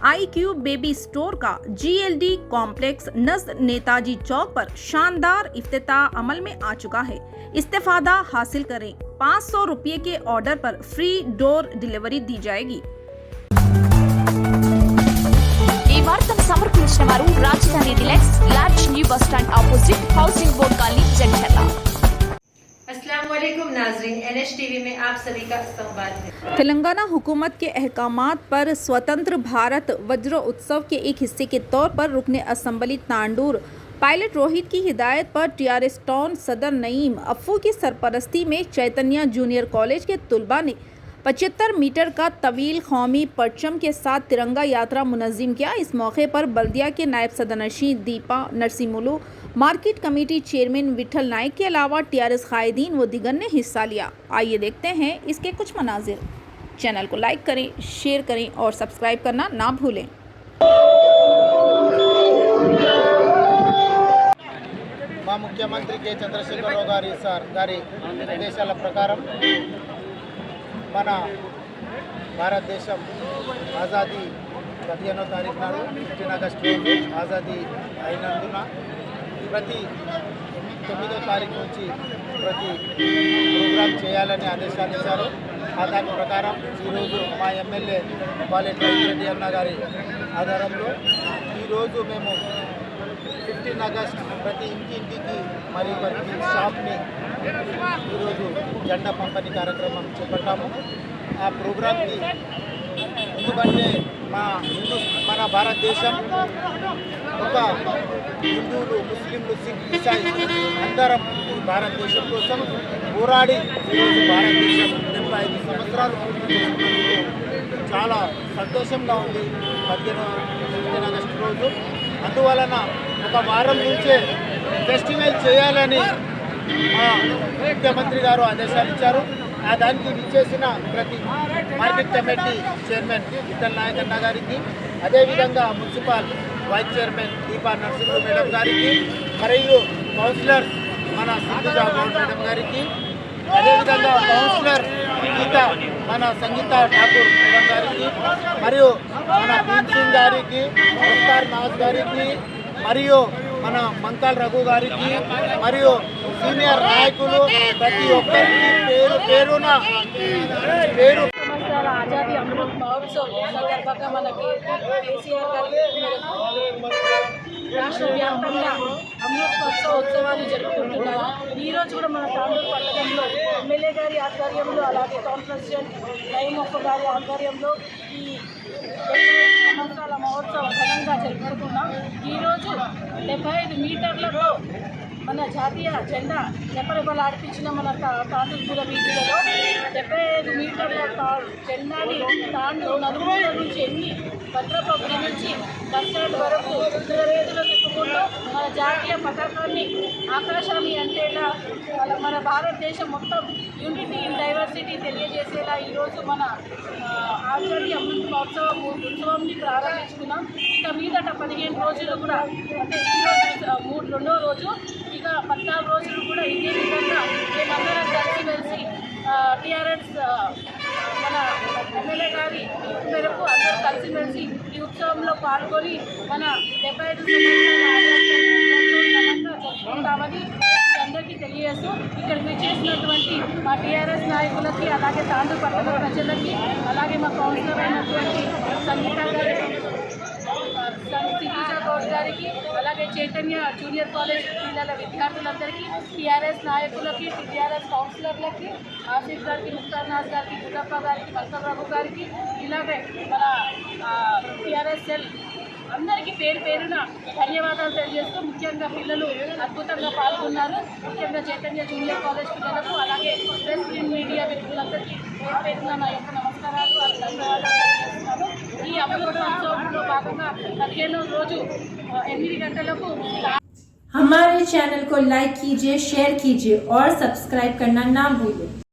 iQube baby store का GLD complex नज़द Netaji चौक पर शानदार इफ्तिताह अमल में आ चुका है। इस्तेफादा हासिल करें। 500 रुपये के ऑर्डर पर फ्री डोर डिलीवरी दी जाएगी। ఈ వార్తను సమర్పించిన వారు రాజధాని deluxe large new bus stand opposite housing board colony Jadcherla. अस्सलाम वालेकुम नाज़रीन, NH-TV में आप सभी का इस्तकबाल है। तेलंगाना हुकूमत के अहकामात पर स्वतंत्र भारत वज्र उत्सव के एक हिस्से के तौर पर रुकने असम्बली तांडूर पायलट रोहित की हिदायत पर TRS टाउन सदर नईम अफ़ू की सरपरस्ती में चैतन्य जूनियर कॉलेज के तुलबा ने 75 मीटर का तवील कौमी परचम के साथ तिरंगा यात्रा मुनज़्ज़म किया। इस मौके पर बल्दिया के नायब सदरनशीं Deepa Narsimulu, market committee chairman Vithal Naik के अलावा TRS कायदीन व दिगर ने हिस्सा लिया। आइए देखते हैं इसके कुछ मनाजिर। चैनल को लाइक करें, शेयर करें और सब्सक्राइब करना ना भूलें। మా ముఖ్యమంత్రి కె చంద్రశేఖరరావు గారి ఆదేశాల ప్రకారం మన భారతదేశం ఆజాదీ 15వ తారీఖు నాడు 15 ఆగస్టు రోజు ఆజాదీ అయినందున ప్రతి 9వ తారీఖు నుంచి ప్రతి ప్రోగ్రాం చేయాలని ఆదేశాలు ఇచ్చారు। దాని ప్రకారం ఈరోజు మా ఎమ్మెల్యే పాలెట్ రెడ్డి అన్న గారి ఆధారంలో ఈరోజు మేము 15 ఆగస్ట్ ప్రతి ఇంటికి మరియు ప్రతి షాప్ని ఈరోజు జెండా పంపిణీ కార్యక్రమం చేపట్టాము। ఆ ప్రోగ్రాంకి ఎందుకంటే మన భారతదేశం ఒక హిందువులు, ముస్లింలు, సిక్, ఇసాయి అందరం ఈ భారతదేశం కోసం పోరాడి ఈరోజు భారతదేశం 75 సంవత్సరాలు పూర్తి చేసుకున్నందుకు చాలా సంతోషంగా ఉంది 15 ఆగస్టు రోజు। అందువలన ఒక వారం నుంచే ఫెస్టివల్ చేయాలని మా ముఖ్యమంత్రి గారు ఆదేశాలు ఇచ్చారు। దానికి విచ్చేసిన ప్రతి market committee chairman Vithal Naik అన్న గారికి, అదేవిధంగా municipal vice chairman Deepa Narasimha madam గారికి, మరియు కౌన్సిలర్ మన సింధుజ గౌడ్ మేడం గారికి, అదేవిధంగా కౌన్సిలర్ గీత మన సంగీత ఠాకూర్ మేడం గారికి, మరియు మన భీమ్ సింగ్ గారికి, ముఖ్తార్ నాజ్ గారికి, మరియు మన మంకాల్ రఘు గారికి, మరియు సీనియర్ నాయకులు ప్రతి ఒక్కరికి పేరున ఆజాదీ అమృత్ మహోత్సవ్ సందర్భంగా మనకి కేసీఆర్ గారి రాష్ట్ర వ్యాప్తంగా అమృత్ ఉత్సవాలు జరుపుకుంటున్నారు। ఈరోజు కూడా మన తాండూరు పట్టణంలో ఎమ్మెల్యే గారి ఆధ్వర్యంలో, అలాగే టౌన్ ప్రెసిడెంట్ నయీం అఫ్ఫు గారి ఆధ్వర్యంలో ఈ 75 సంవత్సరాల మహోత్సవం ఘనంగా జరుపుకుంటున్నాం। ఈరోజు 75 మీటర్లతో మన జాతీయ జెండా రెపరెపలాడిపించిన మన తాండూరు వీధులలో 75 మీటర్ల జెండాని తాండూరు నలుమూల నుంచి ఎన్ని భద్రపల్లి నుంచి బస్టాండ్ వరకు రుద్రవేదులు తిప్పుకుంటూ మన జాతీయ పతాకాన్ని ఆకాశాన్ని అంటేలా మన భారతదేశం మొత్తం యూనిటీ ఇన్ డైవర్సిటీ తెలియజేసేలా ఈరోజు మన ఆజాదీ అమృత్ ఉత్సవంని ప్రారంభించుకున్నాం। ఇక మీదట 15 రోజులు కూడా, అంటే ఈరోజు రెండో రోజు, ఇక 14 రోజులు కూడా ఇదే విధంగా మేమందరం కలిసిమెలిసి TRS మన ఎమ్మెల్యే గారి మేరకు అందరూ కలిసిమెలిసి ఈ ఉత్సవంలో పాల్గొని మన 75 జరుపుకుంటామని అందరికీ తెలియజేస్తూ ఇక్కడికి చేసినటువంటి మా TRS నాయకులకి, అలాగే తాండూరు పట్టణ ప్రజలకి, అలాగే మా కౌన్సిలర్ అయినటువంటి సంగీత గారి, సింధుజ గౌడ్ గారికి, అలాగే చైతన్య జూనియర్ కాలేజ్ పిల్లల విద్యార్థులందరికీ, TRS నాయకులకి, TRS కౌన్సిలర్లకి, ఆసిఫ్ గారికి, ముఖ్తార్ నాజ్ గారికి, గుడప్ప గారికి, మంకల్ రఘు గారికి, ఇలాగే మన TRS సెల్ అందరికీ పేరు పేరున ధన్యవాదాలు తెలియజేస్తూ, ముఖ్యంగా పిల్లలు అద్భుతంగా పాల్గొన్నారు। ముఖ్యంగా చైతన్య జూనియర్ కాలేజ్ పిల్లలకు, అలాగే ప్రెస్ మీడియా వ్యక్తులందరికీ పేరు పేరున నా యొక్క నమస్కారాలు, ధన్యవాదాలు తెలియజేస్తున్నాను। ఈ అమృత మహోత్సవంలో భాగంగా 15వ రోజు 8 గంటలకు हमारे चैनल को लाइक कीजिए, शेयर कीजिए और सब्सक्राइब करना ना भूलें।